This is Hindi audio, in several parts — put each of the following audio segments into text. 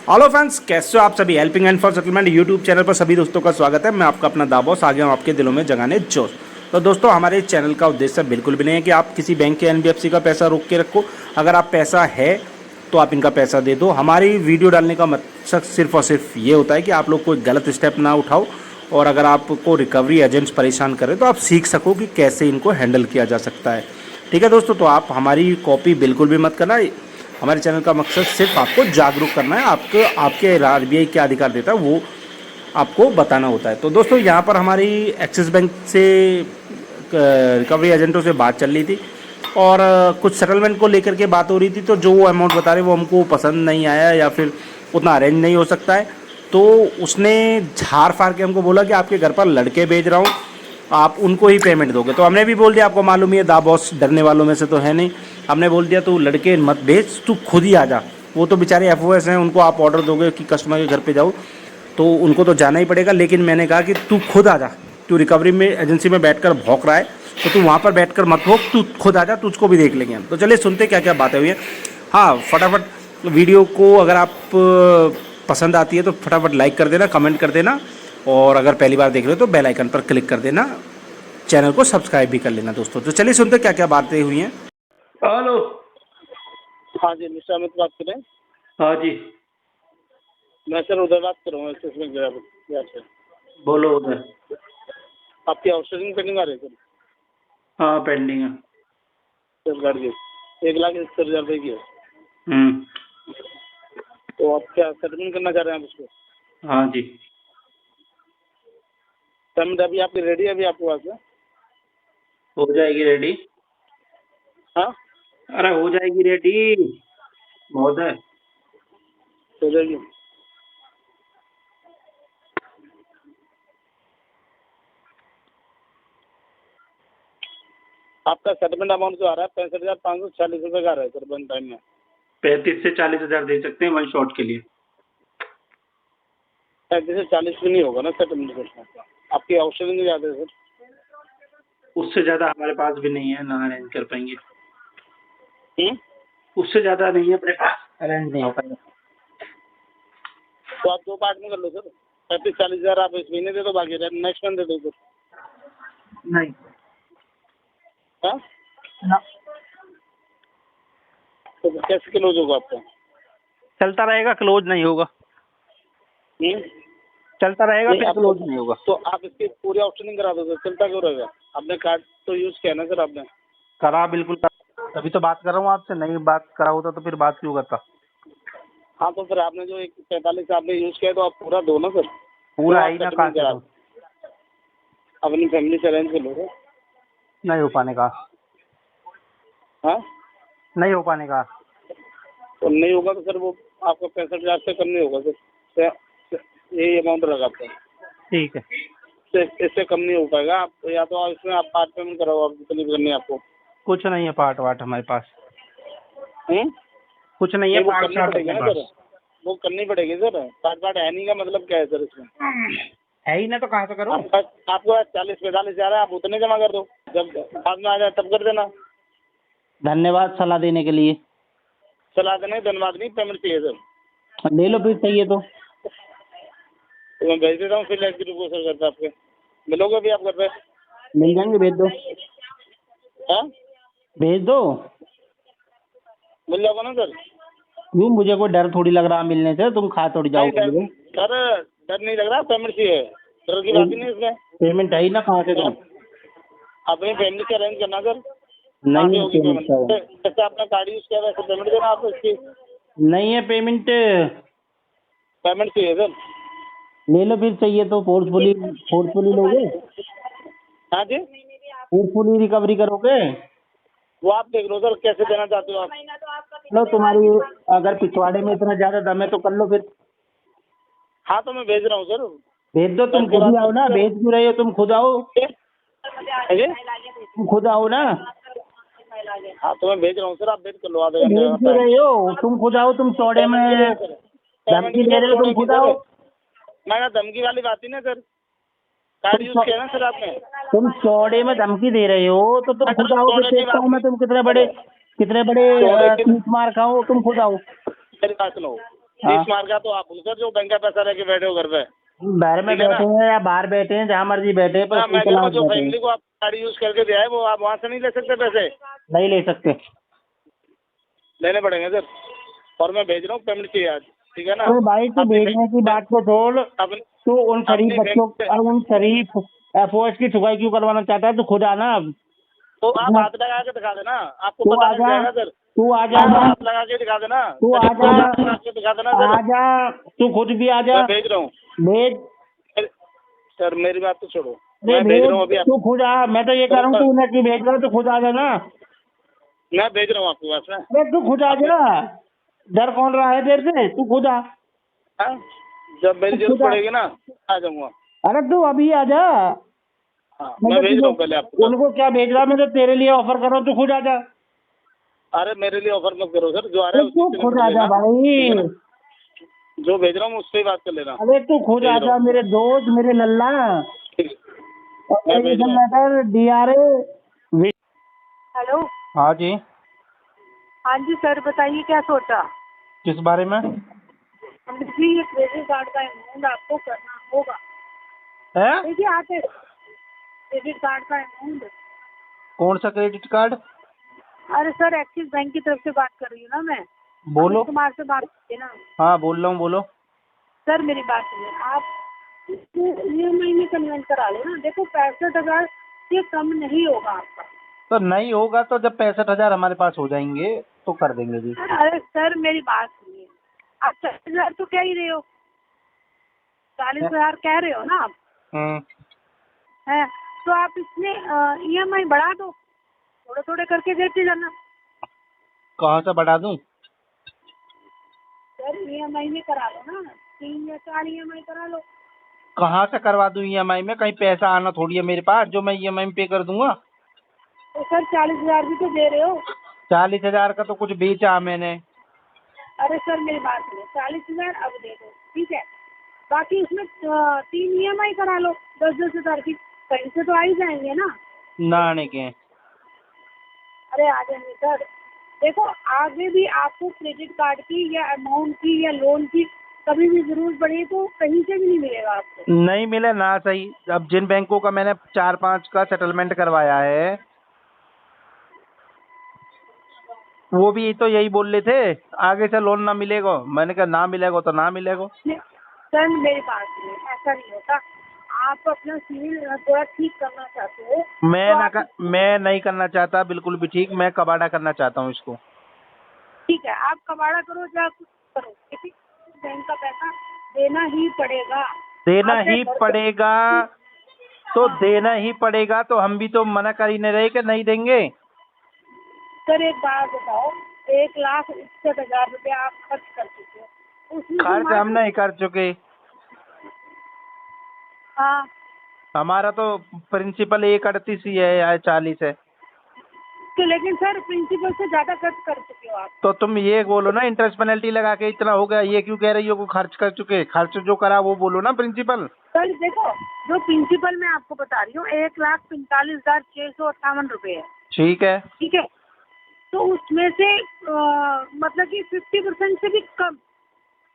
हेलो फ्रेंड्स, कैसे हो आप सभी। Helping hand for settlement YouTube channel पर सभी दोस्तों का स्वागत है। मैं आपका अपना दाबोस आ गया हूँ आपके दिलों में जगाने जोश। तो दोस्तों, हमारे इस चैनल का उद्देश्य बिल्कुल भी नहीं है कि आप किसी बैंक के एनबीएफसी का पैसा रोक के रखो। अगर आप पैसा है तो आप इनका पैसा दे दो। हमारी वीडियो डालने का मकसद सिर्फ और सिर्फ ये होता है कि आप लोग कोई गलत स्टेप ना उठाओ, और अगर आपको रिकवरी एजेंट्स परेशान करें तो आप सीख सको कि कैसे इनको हैंडल किया जा सकता है। ठीक है दोस्तों, तो आप हमारी कॉपी बिल्कुल भी मत करना। हमारे चैनल का मकसद सिर्फ आपको जागरूक करना है। आपके आरबीआई क्या अधिकार देता है वो आपको बताना होता है। तो दोस्तों, यहाँ पर हमारी एक्सिस बैंक से रिकवरी एजेंटों से बात चल रही थी, और कुछ सेटलमेंट को लेकर के बात हो रही थी। तो जो वो अमाउंट बता रहे वो हमको पसंद नहीं आया, या फिर उतना अरेंज नहीं हो सकता है। तो उसने झाड़ फाड़ के हमको बोला कि आपके घर पर लड़के भेज रहा हूँ, आप उनको ही पेमेंट दोगे। तो हमने भी बोल दिया, आपको मालूम ही है दा बॉस डरने वालों में से तो है नहीं। हमने बोल दिया तू लड़के मत भेज, तू खुद ही आ जा। वो तो बेचारे एफओएस हैं, उनको आप ऑर्डर दोगे कि कस्टमर के घर पे जाओ तो उनको तो जाना ही पड़ेगा। लेकिन मैंने कहा कि तू खुद आ जा, तू रिकवरी में एजेंसी में बैठकर भौंक रहा है तो तू वहाँ पर बैठकर मत भौंक, तू खुद आ जा, तुझको भी देख लेंगे हम। तो चलिए सुनते क्या क्या बातें हुई है। हाँ, फटाफट वीडियो को अगर आप पसंद आती है तो फटाफट लाइक कर देना, कमेंट कर देना, और अगर पहली बार देख रहे हो तो बेल आइकन पर क्लिक कर देना, चैनल को सब्सक्राइब भी कर लेना दोस्तों। तो चलिए सुनते क्या क्या बातें हुई हैं। हेलो। हाँ जी, मिस्टर अमित बात कर रहे हैं। हाँ जी, मैं सर उधर बात कर रहा हूँ एक्सिस बैंक गया से। बोलो उधर। आपकी आउटस्टैंडिंग पेंडिंग आ रही है सर। हाँ, पेंडिंग है। सर गाड़ी 1,71,000 रुपये की है। हम्म। तो आप क्या सेटलमेंट करना चाह रहे हैं आप उसको? हाँ जी, पेमेंट अभी आपकी रेडी है अभी आपके पास में? हो जाएगी रेडी। हाँ, अरे हो जाएगी रेडी, बहुत है। हो जाएगी। आपका सेटलमेंट अमाउंट जो आ रहा है 65,546 रुपये का आ रहा है सर वन टाइम में। 35 से 40 हज़ार दे सकते हैं वन शॉट के लिए। 35 से 40 भी नहीं होगा ना सेटलमेंट। आपकी आउटस्टैंडिंग ज़्यादा है सर। उससे ज़्यादा हमारे पास भी नहीं है, ना अरेंज कर पाएंगे। हम्म? उससे ज़्यादा नहीं है अपने पास, अरेंज नहीं हो पाएगा। तो आप दो पार्ट में कर लो सर। 35-40 हज़ार आप इस महीने दे दो, बाकी नेक्स्ट मंथ दे दो सर। नहीं हाँ, ना, तो कैसे क्लोज होगा आपका? चलता रहेगा, क्लोज नहीं होगा। हम्म? चलता रहेगा नहीं, फिर आप क्लोज नहीं होगा। तो आप इसकी पूरी आउटस्टैंडिंग करा दो सर, चलता क्यों रहेगा? आपने कार्ड तो यूज़ किया ना सर आपने? करा, बिल्कुल करा। तभी तो बात कर रहा हूँ आपसे। नहीं बात करा होता तो फिर बात क्यों करता। हाँ, तो फिर आपने जो 1,45 आपने यूज़ किया तो आप पूरा दो ना सर। पूरा तो है आप ही ना, कहाँ सेटलमेंट से करा दूँ। अपनी फैमिली से अरेंज कर लो सर। नहीं हो पाने का। हाँ, नहीं हो पाने का। तो नहीं होगा तो सर वो आपका 65,000 से कम नहीं होगा सर। यही अमाउंट रहेगा आपका। ठीक है। इससे कम नहीं हो पाएगा। आप या तो इसमें आप पार्ट पेमेंट कराओ, आप जितनी भी करनी है आपको। कुछ नहीं है पार्ट वाट हमारे पास। हम्म? कुछ नहीं है नहीं, वो पार्ट करनी शार्ट पड़ेगी अपने ना सर। पास। वो करनी पड़ेगी सर। पार्ट है नहीं का मतलब क्या है सर इसमें? है ही ना, तो कहाँ से करूँ। आपको 40-45 हज़ार है, आप उतने जमा कर दो, जब बाद में आ जाए तब कर देना। धन्यवाद सलाह देने के लिए। सलाह देने धन्यवाद नहीं, पेमेंट चाहिए सर। ले लो फिर, चाहिए तो। तो मैं भेज देता हूँ फिर एग्जीक्यूटिव को सर घर पे आपके। मिलोगे भी आप घर पे? मिल जाएंगे, भेज दो। हाँ, भेज दो। मिल जाओगे ना सर? क्यों, मुझे कोई डर थोड़ी लग रहा मिलने से, तुम खा थोड़ी नहीं, जाओगे मुझे। डर नहीं लग रहा, पेमेंट चाहिए। डर की बात ही नहीं इसमें। पेमेंट है ही ना, कहाँ से दूँ। अपनी फैमिली से अरेंज करना सर। कहाँ से नहीं है होगी पेमेंट पेमेंट? जैसे आपने कार्ड यूज़ किया वैसे पेमेंट देना आपको इसकी। नहीं है पेमेंट। पेमेंट चाहिए सर। ले लो फिर, चाहिए तो। फोर्सफुली लोगे। हाँ जी, फोर्सफुली रिकवरी करोगे। वो आप देख लो सर, कैसे देना चाहते हो आप। लो, तुम्हारी अगर पिछवाड़े में इतना ज्यादा दम है तो कर लो फिर। हाँ, तो मैं भेज रहा हूँ सर। भेज दो, तुम खुद ही आओ ना। भेज क्यों रहे हो, तुम खुद आओ। हाँ जी? तुम खुद आओ ना। हाँ, तो मैं भेज रहा हूँ सर, आप वेट कर लो आधे भेज घंटे क्यों का। रहे हो, तुम खुद आओ। तुम चौड़े में धमकी दे रहे हो, तुम खुद आओ। मैंने धमकी वाली बात ही ना सर। कार्ड यूज किया ना सर आपने? तुम चौड़े में धमकी दे रहे हो तो तुम खुद आओ, फिर देखता हूँ मैं तुम कितने बड़े तीस मार खाओ। तुम खुद आओ। मेरी बात सुनो। हाँ। 20 मार का तो आप सर जो बैंक का पैसा रह के बैठे हो घर पे। घर में ठीक है ना? बैठे हैं या बाहर बैठे हैं, जहाँ मर्जी बैठे हैं, पर हाँ, मैं कोई कह रहा हूँ क्लास जो बैठे हैं। फैमिली को आप गाड़ी यूज करके दिया है वो आप वहाँ से नहीं ले सकते पैसे? नहीं ले सकते। लेने पड़ेंगे सर। और मैं भेज रहा हूँ, पेमेंट चाहिए आज। ठीक है ना? अरे भाई तू अपनी भेजने की बात को छोड़, अपनी तू उन शरीफ अपनी बच्चों बैंक और उन शरीफ एफओएस की ठुकाई क्यों करवाना चाहता है? तू खुद आना अब। तो आप हाथ लगा के दिखा देना, आपको तू पता लग आजा, जाएगा सर। तू आजा, आप हाथ लगा के दिखा देना, तू आजा, लगा के दिखा देना सर। आजा, तू खुद भी आजा। मैं भेज रहा हूँ भेज, सर, मेरी बात तो छोड़ो। अरे मैं भेज रहा हूँ भेज, अभी तू खुद आ। मैं तो ये कह रहा हूँ, तू उन्हें क्यों भेज रहा है? तू खुद आ जाना। मैं भेज रहा हूँ आपके पास में। अरे तू खुद आ जा, डर कौन रहा है देर से? तू खुद आ। हाँ? जब मेरी जरूरत खुदा। पड़ेगी ना आ जाऊंगा। अरे तू अभी आ जा। हाँ, मैं मैं तो भेज रहा हूँ पहले आपको। उनको क्या भेज रहा? मैं तो तेरे लिए ऑफर कर रहा हूँ, तू खुद आ जा। अरे मेरे लिए ऑफर मत करो सर, जो आ रहा है तू उससे खुद निपट आ जा लेना। ठीक है भाई। ना? जो भेज रहा हूँ उससे ही बात कर लेना। अरे तू खुद भेज आ रहा जा, हूँ। मेरे दोस्त, मेरे लल्ला। ठीक है, मैं भेज रहा हूँ। Matter DRA। हेलो। हाँ जी। हाँ जी सर, बताइए क्या सोचा? किस बारे में जी, ये क्रेडिट कार्ड का अमाउंट आपको करना होगा। है? देखिए आते क्रेडिट कार्ड का अमाउंट। कौन सा क्रेडिट कार्ड? अरे सर, एक्सिस बैंक की तरफ से बात कर रही हूँ ना मैं। बोलो। अमित कुमार से बात करती ना। हाँ बोल रहा हूँ, बोलो। सर मेरी बात सुनिए, आप EMI में कन्वेंट करा लो ना। देखो 65,000 से कम नहीं होगा आपका। तो नहीं होगा तो जब 65,000 हमारे पास हो जाएंगे तो कर देंगे जी। अरे सर मेरी बात सुनिए, आप 40,000 तो कह ही रहे हो, 40,000 कह रहे हो ना आप? हम्म। है तो आप इसमें EMI बढ़ा दो, थोड़े थोड़े करके देते जाना। कहाँ से बढ़ा दूं? सर EMI में करा लो ना, 3 या 4 EMI करा लो। कहाँ से करवा दूं EMI में? कहीं पैसा आना थोड़ी है मेरे पास जो मैं EMI में पे कर दूंगा। तो सर 40,000 भी तो दे रहे हो। 40,000 का तो कुछ बेचा मैंने। अरे सर मेरी बात सुनो, 40,000 अब दे दो, ठीक है। बाकी उसमें 3 EMI करा लो 10-10 हज़ार की, कहीं से तो आ ही जाएंगे ना। नाने के। अरे आ जाएंगे सर। देखो आगे भी आपको क्रेडिट कार्ड की या अमाउंट की या लोन की कभी भी जरूरत पड़ी तो कहीं से भी नहीं मिलेगा आपको। नहीं मिले ना सही। अब जिन बैंकों का मैंने 4-5 का सेटलमेंट करवाया है वो भी तो यही बोल रहे थे आगे से लोन ना मिलेगा। मैंने कहा ना मिलेगा तो ना मिलेगा। सर मेरी बात सुनिए, ऐसा नहीं होता। आप अपना सिविल थोड़ा ठीक करना चाहते हो मैं नहीं करना चाहता बिल्कुल भी ठीक। मैं कबाड़ा करना चाहता हूँ इसको। ठीक है, आप कबाड़ा करो या कुछ करो, किसी बैंक का पैसा देना ही पड़ेगा। देना आपने ही घर पे- पड़ेगा तो देना ही पड़ेगा। तो हम भी तो मना कर ही नहीं रहे कि नहीं देंगे। सर एक बात बताओ, 1,61,000 रुपया आप खर्च कर चुके हो, उसमें से खर्च हम मात्र- नहीं कर चुके। हाँ हमारा तो प्रिंसिपल 138 ही है या 40 है। तो लेकिन सर प्रिंसिपल से ज्यादा खर्च कर चुके हो आप। तो तुम ये बोलो ना इंटरेस्ट पेनल्टी लगा के इतना हो गया। ये क्यों कह रही हो को खर्च कर चुके? खर्च जो करा वो बोलो ना प्रिंसिपल। सर देखो, जो प्रिंसिपल मैं आपको बता रही हूँ 1,45,658 रुपये है, ठीक है। ठीक है। तो उसमें से मतलब कि 50% से भी कम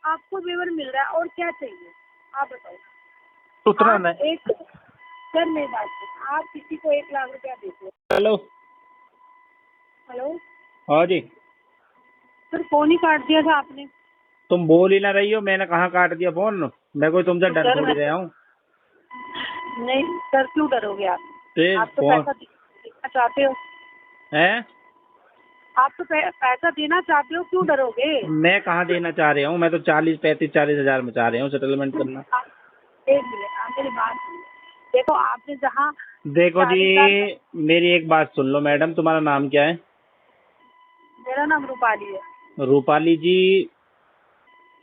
आपको वेवर मिल रहा है, और क्या चाहिए आप बताओ। उतना आप नहीं। सर मेरी बात सुनो, आप किसी को 1,00,000 रुपया देते हो। हेलो। हेलो हाँ जी। सर, फोन ही काट दिया था आपने। तुम बोल ही ना रही हो। मैंने कहाँ काट दिया फोन? मैं कोई तुमसे तो डर सर थोड़ी रहा हूँ। नहीं सर, क्यों डरोगे आप? आप तो फोन पैसा देना चाहते हो। है। आप तो पैसा देना चाहते हो, क्यों डरोगे? मैं कहाँ देना चाह रहा हूँ? मैं तो 40-35-40 हज़ार में चाह रहा हूँ सेटलमेंट करना। एक मिनट, आप मेरी बात सुनिए। देखो आपने जहाँ देखो जी 40,000 मेरी एक बात सुन लो मैडम। तुम्हारा नाम क्या है? मेरा नाम रूपाली है। रूपाली जी।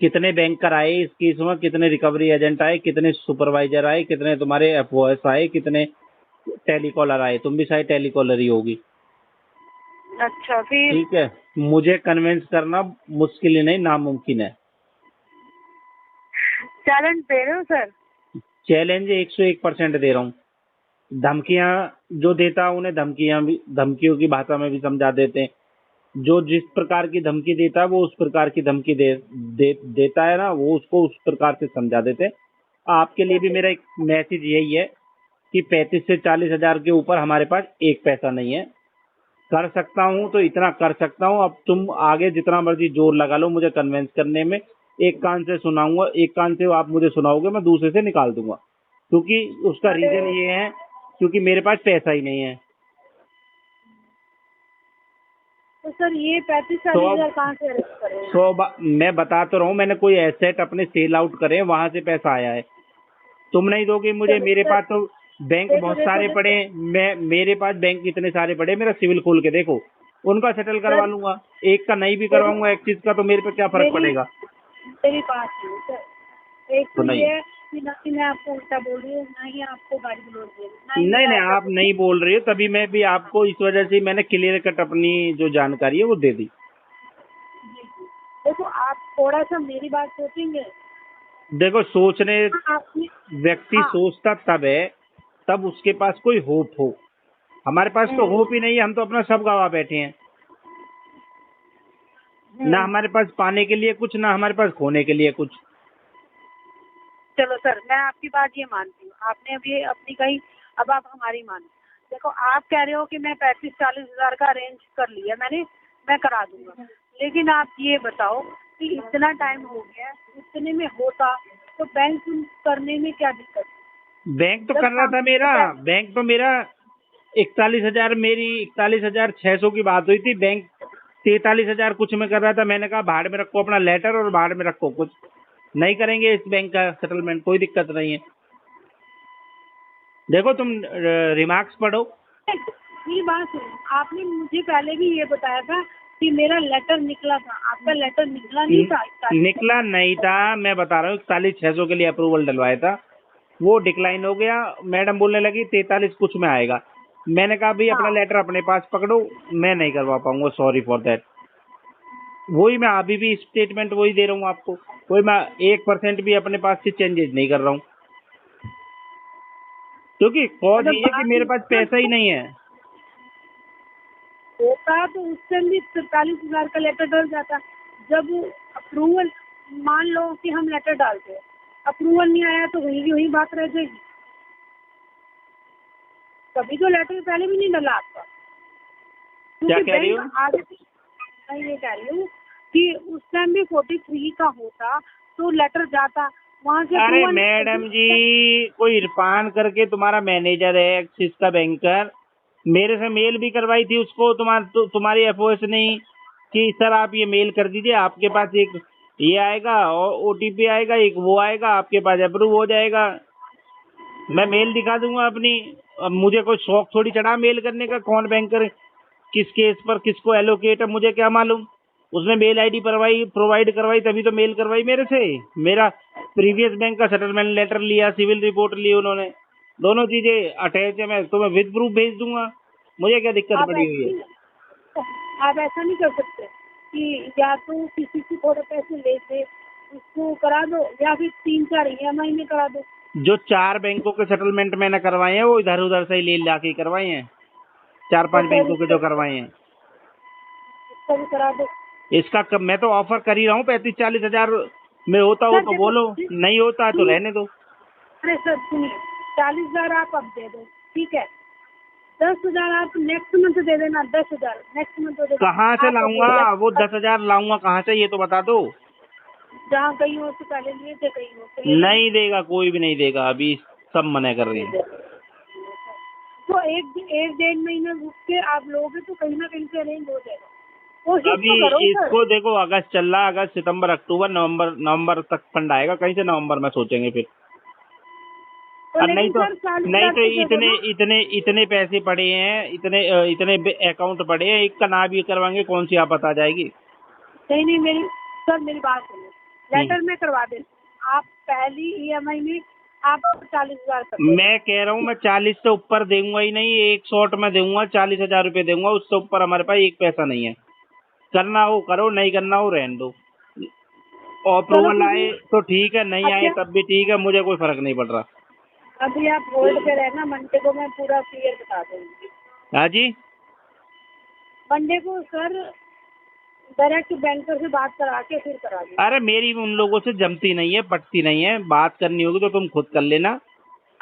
कितने बैंकर आए इस केस में? कितने रिकवरी एजेंट आए? कितने सुपरवाइजर आए? कितने तुम्हारे एफओएस आए? कितने टेलीकॉलर आए? तुम भी शायद टेलीकॉलर ही होगी। अच्छा फिर ठीक है। मुझे कन्विंस करना मुश्किल ही नहीं नामुमकिन है। चैलेंज दे रहे हो सर? चैलेंज 101% दे रहा हूँ। धमकियां जो देता हूँ उन्हें धमकियों की भाषा में भी समझा देते हैं। जो जिस प्रकार की धमकी देता है वो उस प्रकार की धमकी देता है ना, वो उसको उस प्रकार से समझा देते हैं। आपके लिए भी मेरा एक मैसेज यही है कि 35 से 40 हजार के ऊपर हमारे पास एक पैसा नहीं है। कर सकता हूँ तो इतना कर सकता हूँ। अब तुम आगे जितना मर्जी जोर लगा लो मुझे कन्विंस करने में, एक कान से सुनाऊंगा, एक कान से आप मुझे सुनाओगे, मैं दूसरे से निकाल दूंगा। क्योंकि उसका रीजन ये है क्योंकि मेरे पास पैसा ही नहीं है। तो सर ये 35-40 हजार कहाँ से अरेस्ट करें? मैं बता तो रहा हूँ, मैंने कोई एसेट अपने सेल आउट करे, वहां से पैसा आया है। तुम नहीं दोगे मुझे? मेरे पास तो बैंक बहुत सारे पड़े हैं। मेरे पास बैंक इतने सारे पड़े हैं, मेरा सिविल खोल के देखो, उनका सेटल करवा लूंगा। एक का नहीं भी करवाऊंगा एक चीज का, तो मेरे पे क्या फर्क पड़ेगा? मेरी बात नहीं सर, एक तो तो नहीं, ये है कि ना कि मैं आपको उल्टा बोल रही हूँ, ना ही आपको गाली गलौज दे रही हूँ, ना ही नहीं मैं नहीं, आप नहीं बोल रही हो, तभी मैं भी आपको इस वजह से मैंने क्लियर कट अपनी जो जानकारी है वो दे दी। जी जी। देखो आप थोड़ा सा मेरी बात सोचेंगे। देखो, सोचने आपने व्यक्ति हाँ सोचता तब है तब उसके पास कोई होप हो। हमारे पास तो होप ही नहीं है, हम तो अपना सब गवा बैठे हैं। ना हमारे पास पाने के लिए कुछ, ना हमारे पास खोने के लिए कुछ। चलो सर, मैं आपकी बात ये मानती हूँ, आपने अभी अपनी कही, अब आप हमारी मानो। देखो आप कह रहे हो कि मैं 35-40 हजार का अरेंज कर लिया मैंने, मैं करा दूंगा, लेकिन आप ये बताओ कि इतना टाइम हो गया, इतने में होता तो बैंक करने में क्या दिक्कत? बैंक तो जब कर रहा था मेरा, सामने बैंक तो मेरा 41,000, मेरी 41,600 की बात हुई थी। बैंक 43,000 कुछ में कर रहा था। मैंने कहा भाड़ में रखो अपना लेटर और भाड़ में रखो कुछ, नहीं करेंगे इस बैंक का सेटलमेंट, कोई दिक्कत नहीं है। देखो तुम रिमार्क्स पढ़ो। ये बात सुनो, आपने मुझे पहले भी ये बताया था कि मेरा लेटर निकला था, आपका लेटर निकला नहीं था। निकला नहीं था, मैं बता रहा हूँ। 41,600 के लिए अप्रूवल डलवाया था, वो डिक्लाइन हो गया। मैडम बोलने लगी 43 कुछ में आएगा। मैंने कहा भाई अपना हाँ लेटर अपने पास पकड़ो, मैं नहीं करवा पाऊंगा, सॉरी फॉर दैट। वही मैं अभी भी स्टेटमेंट वही दे रहा हूँ आपको, कोई मैं 1% भी अपने पास से चेंजेस नहीं कर रहा हूँ, क्योंकि कॉज ये है कि मेरे पास पैसा ही नहीं है। होता तो उस टाइम भी 43 हजार का लेटर डल जाता। जब अप्रूवल, मान लो कि हम लेटर डालते हैं, अप्रूवल नहीं आया तो वही की वही बात रह जाएगी। कभी तो लेटर पहले भी नहीं डला आपका, क्या क्योंकि कह रही हो? बैंक आगे, मैं ये कह रही हूँ कि उस टाइम भी 43 का होता तो लेटर जाता वहाँ से। अरे approval- मैडम जी, कोई इरफान करके तुम्हारा मैनेजर है एक्सिस का बैंकर, मेरे से मेल भी करवाई थी उसको, तुम्हारी एफओएस नहीं कि सर आप ये मेल कर दीजिए, आपके पास एक ये आएगा और ओटीपी आएगा, एक वो आएगा, आपके पास अप्रूव हो जाएगा। मैं मेल दिखा दूंगा अपनी। अब मुझे कोई शौक थोड़ी चढ़ा मेल करने का, कौन बैंकर किस केस पर किसको एलोकेट है मुझे क्या मालूम। उसने मेल आईडी प्रोवाइड करवाई तभी तो मेल करवाई मेरे से। मेरा प्रीवियस बैंक का सेटलमेंट लेटर लिया, सिविल रिपोर्ट ली उन्होंने, दोनों चीजें अटैच है। मैं तुम्हें विद प्रूफ भेज दूंगा, मुझे क्या दिक्कत आप पड़ी हुई है। आप ऐसा नहीं कर सकते कि या तो किसी से थोड़े पैसे लेके उसको करा दो, या फिर 3-4 EMI में करा दो। जो 4 बैंकों के सेटलमेंट मैंने करवाए हैं वो इधर उधर से ही ले लाके करवाए हैं, 4-5 तो बैंकों के जो करवाए हैं। इसका भी करा दो। मैं तो ऑफर कर ही रहा हूँ, 35-40 हजार में होता हो सर तो देखो, बोलो, नहीं होता तो रहने दो। अरे सर सुनिए, 40 हजार आप अब दे दो, ठीक है, 10 हजार आप नेक्स्ट मंथ दे देना, 10 हजार नेक्स्ट मंथ दे देना। कहाँ से आप लाऊंगा वो 10,000? लाऊंगा कहाँ से, ये तो बता दो। जहाँ कहीं और से पहले लिए थे, कहीं और से ले लेना। नहीं देगा, कोई भी नहीं देगा, अभी सब मना कर रहे हैं। तो एक 1-1.5 महीना रुक के आप लोगे तो कहीं ना कहीं से अरेंज हो जाएगा। कोशिश अभी तो करो सर। इसको देखो, अगस्त चल रहा है, अगस्त सितंबर अक्टूबर नवंबर तक फंड आएगा, कहीं से नवंबर में सोचेंगे फिर। तो और लेकिन सर 40 नहीं हजार तो तो दे दो इतने ना। इतने इतने पैसे पड़े हैं, इतने अकाउंट पड़े हैं, एक का ना भी करवाएंगे कौन सी आप आ जाएगी। नहीं मेरी बात सुनो, लेटर में करवा दे, आप पहली EMI में आप 40 हजार कर दो। मैं कह रहा हूँ मैं 40 से ऊपर दूंगा ही नहीं, एक शॉट में दूंगा, 40,000 रुपये दूंगा, उससे ऊपर हमारे पास एक पैसा नहीं है। करना हो करो, नहीं करना हो रहने दो। चलो अप्रूवल आए तो ठीक है, नहीं आए अच्छा, तब भी ठीक है, मुझे कोई फर्क नहीं पड़ रहा। अभी आप होल्ड पे रहना, मंडे को मैं पूरा क्लियर बता दूंगी। हाँ जी। मंडे को सर डायरेक्ट बैंकर से बात करा के फिर करा दूँ। अरे मेरी उन लोगों से जमती नहीं है, पटती नहीं है, बात करनी होगी तो तुम खुद कर लेना।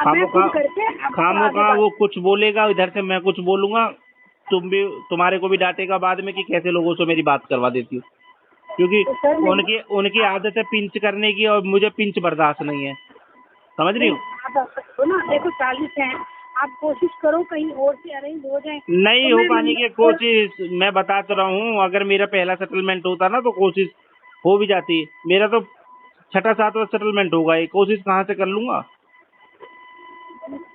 अब मैं खुद करके आपको खामो आगे का बात- वो कुछ बोलेगा, इधर से मैं कुछ बोलूंगा, तुम्हारे को भी डांटेगा बाद में कि कैसे लोगों से मेरी बात करवा देती हो, क्योंकि तो सर मेरी- उनकी उनकी आदत है पिंच करने की और मुझे पिंच बर्दाश्त नहीं है, समझ रही हो? आप ऐसा करो ना, देखो 40 हैं, आप कोशिश करो कहीं और से अरेंज हो जाए। नहीं तो हो मैं- पाने की कोशिश मैं बता तो रहा हूँ, अगर मेरा पहला सेटलमेंट होता ना तो कोशिश हो भी जाती। मेरा तो 6वां-7वां सेटलमेंट होगा, ये कोशिश कहाँ से कर लूंगा?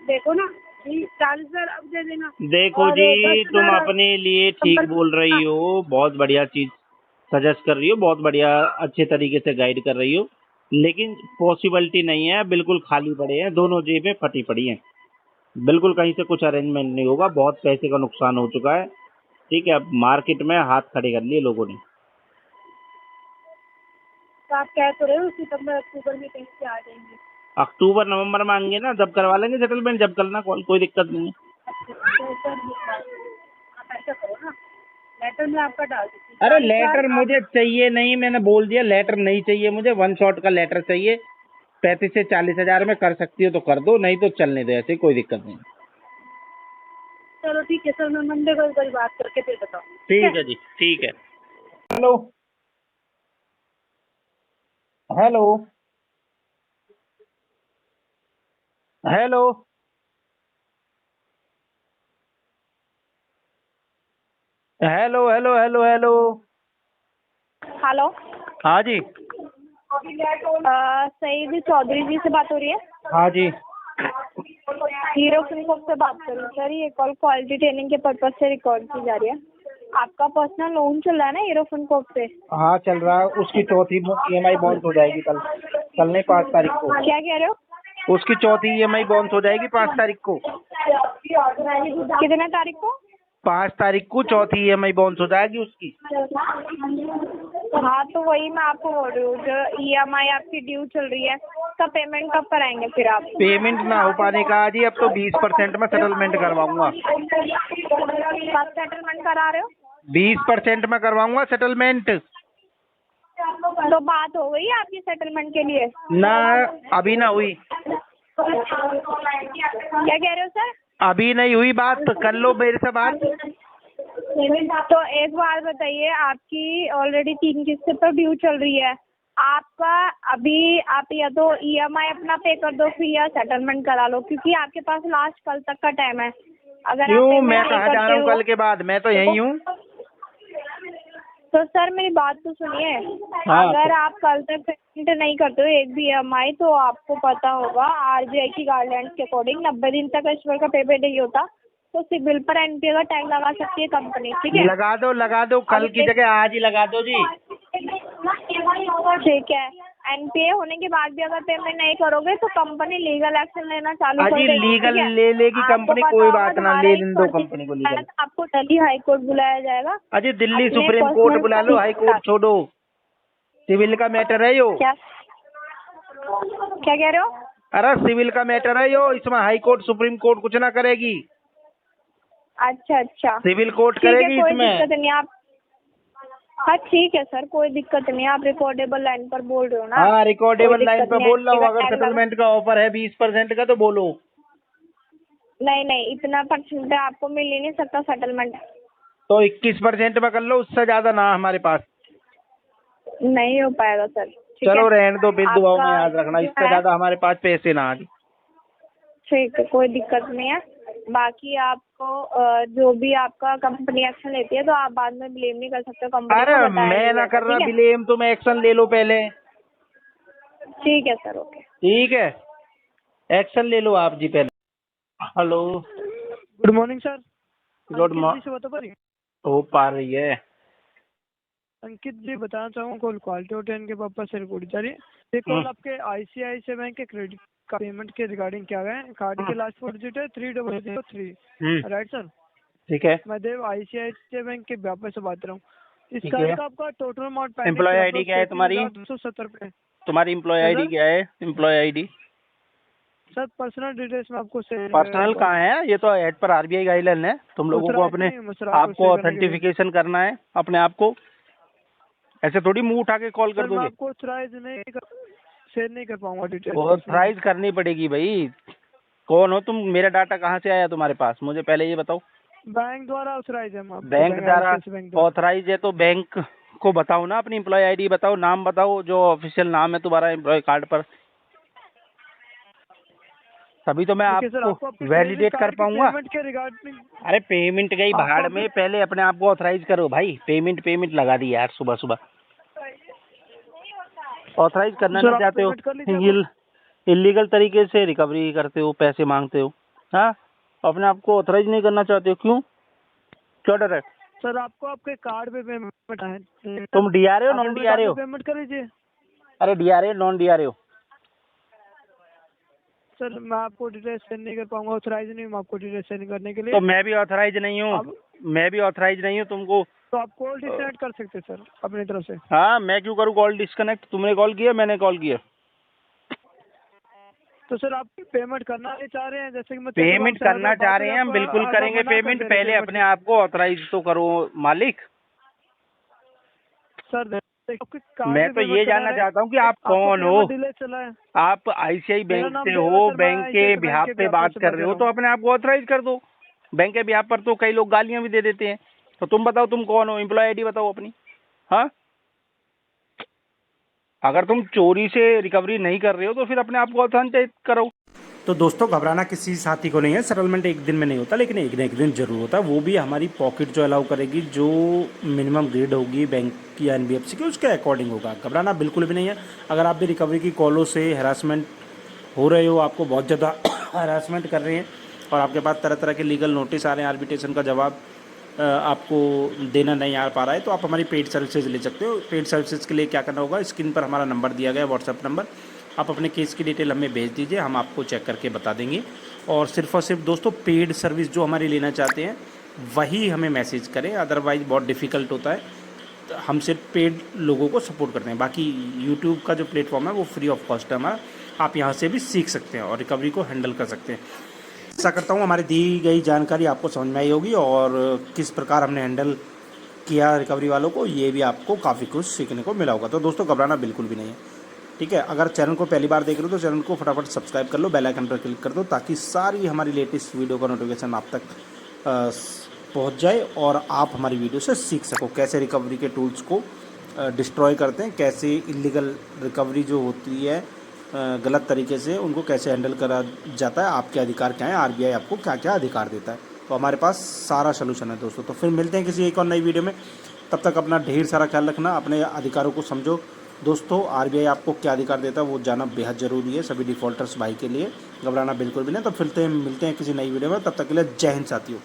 देखो ना 40,000 अब दे देना। देखो और जी 10,000 तुम अपने लिए ठीक बोल रही हो, बहुत बढ़िया चीज सजेस्ट कर रही हो, बहुत बढ़िया अच्छे तरीके से गाइड कर रही हो, लेकिन पॉसिबिलिटी नहीं है, बिल्कुल खाली पड़े हैं, दोनों जेबें फटी पड़ी हैं, बिल्कुल कहीं से कुछ अरेंजमेंट नहीं होगा, बहुत पैसे का नुकसान हो चुका है। ठीक है, अब मार्केट में हाथ खड़े कर लिए लोगों ने। तो आप कह तो रहे हो सितंबर अक्टूबर में कहीं से आ जाएंगे। अक्टूबर नवंबर मांगे ना, जब करवा लेंगे सेटलमेंट, जब करना कोई दिक्कत नहीं है। तो सर आप ऐसा करो ना, लेटर में आपका डाल दीजिए। अरे लेटर मुझे चाहिए नहीं, मैंने बोल दिया लेटर नहीं चाहिए मुझे, वन शॉट का लेटर चाहिए। 35 से 40 हजार में कर सकती हो तो कर दो, नहीं तो चलने दो, ऐसे कोई दिक्कत नहीं। चलो ठीक है सर, मैं मंडे को एक बार बात करके फिर बताऊँ। ठीक है जी, ठीक है। Hello hello hello hello hello hello hello hello, हाँ जी, सईद चौधरी जी से बात हो रही है? हाँ जी, हीरो फिल्म से बात कर रही हूँ सर। ये कॉल क्वालिटी ट्रेनिंग के पर्पज से रिकॉर्ड की जा रही है। आपका पर्सनल लोन चल रहा है ना हीरो फिल्म से? हाँ चल रहा है, उसकी चौथी EMI बाउंस हो जाएगी कल नहीं 5 तारीख को। क्या कह रहे हो? उसकी चौथी EMI बाउंस हो जाएगी 5 तारीख को। कितने तारीख को? 5 तारीख को चौथी EMI बाउंस हो जाएगी उसकी। हाँ तो वही मैं आपको बोल रही हूँ, जो EMI आपकी ड्यू चल रही है, उसका पेमेंट कब कराएंगे फिर आप? पेमेंट ना हो पाने का आज ही, अब तो 20% में सेटलमेंट करवाऊंगा। कब सेटलमेंट करा रहे हो? 20% में करवाऊंगा सेटलमेंट। तो बात हो गई आपकी सेटलमेंट के लिए? ना अभी ना हुई। क्या कह रहे हो सर? अभी नहीं हुई बात, कर लो मेरे से बात। तो एक बात बताइए, आपकी ऑलरेडी 3 किस्त पर ड्यू चल रही है, आपका अभी आप या तो EMI अपना पे कर दो फिर या सेटलमेंट करा लो, क्योंकि आपके पास लास्ट कल तक का टाइम है। अगर आप क्यों, payment मैं नहीं कहाँ जा करते रहा हूँ हो- कल के बाद, मैं तो यहीं हूँ। तो सर मेरी बात तो सुनिए, हाँ। अगर आप कल तक पेमेंट नहीं करते हो एक भी EMI, तो आपको पता होगा RBI की गाइडलाइंस के अकॉर्डिंग 90 दिन तक कस्टमर का पेमेंट नहीं होता तो सिबिल पर NPA का टैग लगा सकती है कंपनी। ठीक है, लगा दो, कल की जगह आज ही लगा दो जी। ठीक है। NPA होने के बाद भी अगर पेमेंट नहीं करोगे तो कंपनी लीगल एक्शन लेना चालू कर अजी देगी। लीगल ठीक है? ले लेगी आपको कंपनी, पता कोई होगा बात ना, तुम्हारा ले एक दो फर्जी कंपनी को लीगल। आपको दिल्ली हाई कोर्ट बुलाया जाएगा। अजी दिल्ली अपने सुप्रीम कोर्ट personal बुला लो, हाई कोर्ट छोड़ो, सिविल का मैटर है यो। क्या कह रहे हो? अरे सिविल का मैटर है यो, इसमें हाई कोर्ट सुप्रीम कोर्ट कुछ ना करेगी, अच्छा, सिविल कोर्ट ठीक है, करेगी कोई इसमें। दिक्कत नहीं। आप हाँ ठीक है सर, कोई दिक्कत नहीं, आप रिकॉर्डेबल लाइन पर बोल रहे हो ना? हाँ रिकॉर्डेबल कोई लाइन दिक्कत पे नहीं, बोल रहा हूँ, NPA अगर का tag लगा- सेटलमेंट का ऑफर है 20% का तो बोलो। नहीं, इतना परसेंट आपको मिल ही नहीं सकता सेटलमेंट। तो 21% में कर लो, उससे ज्यादा ना हमारे पास। नहीं हो पाएगा सर। ठीक चलो है? रहने दो, फिर दुआओं में आपका याद रखना, जो इससे है- ज्यादा हमारे पास पैसे ना आए। ठीक है, कोई दिक्कत नहीं है। बाकी आपको जो भी आपका कंपनी एक्शन लेती है तो आप बाद में ब्लेम नहीं कर सकते कंपनी अरे को, बताया मैं नहीं ना जाता, कर रहा ठीक है? ब्लेम, तुम एक्शन ले लो पहले। ठीक है सर, ओके। ठीक है, एक्शन ले लो आप जी पहले। Hello, good morning sir. Good Ankit ji से बता पा रही? हो पा रही है। अंकित जी बताना चाहूँगा, कॉल क्वालिटी और ट्रेन के पर्पज से रिकॉर्ड जा रही है। ये कॉल आपके ICICI बैंक के क्रेडिट का पेमेंट के रिगार्डिंग क्या गया है? कार्ड के लास्ट 4 डिजिट है 3003, राइट सर? ठीक है, मैं देव ICICI बैंक के व्यापार से बात कर रहा हूँ। इस ठीक कार्ड है। का आपका टोटल अमाउंट एम्प्लॉय ID क्या है तुम्हारी? 270 रुपये। तुम्हारी एम्प्लॉय क्या ID सर? क्या है? Employ ID sir personal details में आपको शेयर पर्सनल कहाँ है? ये तो एड पर RBI गाइडलाइन है, तुम लोगों को अपने आपको ऑथेंटिफिकेशन करना है अपने आप को। ऐसे थोड़ी मुंह उठा के कॉल कर सर मैं दोगे। आपको ऑथराइज शेयर नहीं कर पाऊंगा डिटेल। ऑथराइज करनी पड़ेगी भाई। कौन हो तुम? मेरा डाटा कहाँ से आया तुम्हारे पास, मुझे पहले ये बताओ। बैंक द्वारा ऑथराइज है हम आपको, बैंक द्वारा ICICI बैंक द्वारा। ऑथराइज है तो बैंक को बताओ ना, अपनी एम्प्लॉय आईडी बताओ, नाम बताओ, जो ऑफिशियल नाम है तुम्हारा एम्प्लॉय कार्ड पर, तभी तो मैं देखिए सर, आपको आपको वैलिडेट कर पाऊंगा। पेमेंट के रिगार्डिंग अरे पेमेंट गई आपको भाड़ अपने- में, पहले अपने आप को ऑथराइज करो भाई। पेमेंट लगा दी यार सुबह सुबह। ऑथराइज करना सर, नहीं आप चाहते हो, पेमेंट कर लीजिए। इलीगल तरीके से रिकवरी करते हो, पैसे मांगते हो। हाँ, अपने आप को ऑथराइज नहीं करना चाहते हो, क्यों? क्या डर है? सर आपको आपके कार्ड पे पेमेंट है। तुम डीआरए हो नॉन डीआरए हो? पेमेंट कर लीजिए। अरे डीआरए नॉन डीआरए हो? सर मैं आपको डिटेल सेंड नहीं कर पाऊंगा, ऑथराइज नहीं हूँ आपको डिटेल सेंड करने के लिए। तो मैं भी ऑथराइज नहीं हूँ, अब- मैं भी ऑथराइज नहीं हूँ तुमको। तो आप कॉल डिस्कनेक्ट कर सकते हैं सर अपनी तरफ से। हाँ, मैं क्यों करूँ कॉल डिस्कनेक्ट? तुमने कॉल किया, मैंने कॉल किया? तो सर आप पेमेंट करना नहीं चाह रहे हैं, जैसे कि मैं पेमेंट करना चाह रहे हैं हम, बिल्कुल करेंगे पेमेंट। पहले अपने आप को ऑथराइज तो करो मालिक। सर मैं तो ये जानना चाहता हूँ कि आप कौन हो? डिले चला है। आप आईसीआई मेरा बैंक नाम से देवा हो, शर्मा है, बैंक के ICICI बिहाफ बैंक पे के बात बिहाफ कर से रहे हो, बात तो अपने आप को ऑथराइज कर दो। बैंक के बिहाफ पर तो कई लोग गालियां भी दे देते हैं। तो तुम बताओ तुम कौन हो? एम्प्लॉय आईडी बताओ अपनी। हाँ, अगर तुम चोरी से रिकवरी नहीं कर रहे हो तो फिर अपने आप को ऑथेंटिक करो। तो दोस्तों, घबराना किसी साथी को नहीं है। सेटलमेंट एक दिन में नहीं होता, लेकिन एक न एक दिन जरूर होता है। वो भी हमारी पॉकेट जो अलाउ करेगी, जो मिनिमम ग्रेड होगी बैंक की या एनबीएफसी की, उसके अकॉर्डिंग होगा। घबराना बिल्कुल भी नहीं है। अगर आप भी रिकवरी की कॉलों से हैरासमेंट हो रहे हो, आपको बहुत ज़्यादा हैरासमेंट कर रहे हैं और आपके पास तरह तरह के लीगल नोटिस आ रहे हैं, आर्बिट्रेशन का जवाब आपको देना नहीं आ पा रहा है, तो आप हमारी पेड सर्विसेज ले सकते हो। पेड सर्विसेज के लिए क्या करना होगा, स्क्रीन पर हमारा नंबर दिया गया है, व्हाट्सएप नंबर। आप अपने केस की डिटेल हमें भेज दीजिए, हम आपको चेक करके बता देंगे। और सिर्फ दोस्तों पेड सर्विस जो हमारी लेना चाहते हैं वही हमें मैसेज करें, अदरवाइज़ बहुत डिफ़िकल्ट होता है। तो हम सिर्फ पेड लोगों को सपोर्ट करते हैं। बाकी यूट्यूब का जो प्लेटफॉर्म है वो फ्री ऑफ कॉस्ट है हमारा, आप यहाँ से भी सीख सकते हैं और रिकवरी को हैंडल कर सकते हैं। आशा करता हूँ हमारी दी गई जानकारी आपको समझ में आई होगी और किस प्रकार हमने हैंडल किया रिकवरी वालों को, ये भी आपको काफ़ी कुछ सीखने को मिला होगा। तो दोस्तों, घबराना बिल्कुल भी नहीं है, ठीक है। अगर चैनल को पहली बार देख रहे हो तो चैनल को फटाफट सब्सक्राइब कर लो, बेल आइकन पर क्लिक कर दो, ताकि सारी हमारी लेटेस्ट वीडियो का नोटिफिकेशन आप तक पहुंच जाए और आप हमारी वीडियो से सीख सको कैसे रिकवरी के टूल्स को डिस्ट्रॉय करते हैं, कैसे इलीगल रिकवरी जो होती है गलत तरीके से उनको कैसे हैंडल करा जाता है, आपके अधिकार क्या हैं, आरबीआई आपको क्या क्या अधिकार देता है। तो हमारे पास सारा सलूशन है दोस्तों। तो फिर मिलते हैं किसी एक और नई वीडियो में, तब तक अपना ढेर सारा ख्याल रखना, अपने अधिकारों को समझो दोस्तों। आरबीआई आपको क्या अधिकार देता है वो जानना बेहद ज़रूरी है सभी डिफ़ॉल्टर्स भाई के लिए। घबराना बिल्कुल भी नहीं। तो फिर मिलते हैं किसी नई वीडियो में, तब तक के लिए जय हिंद साथियों।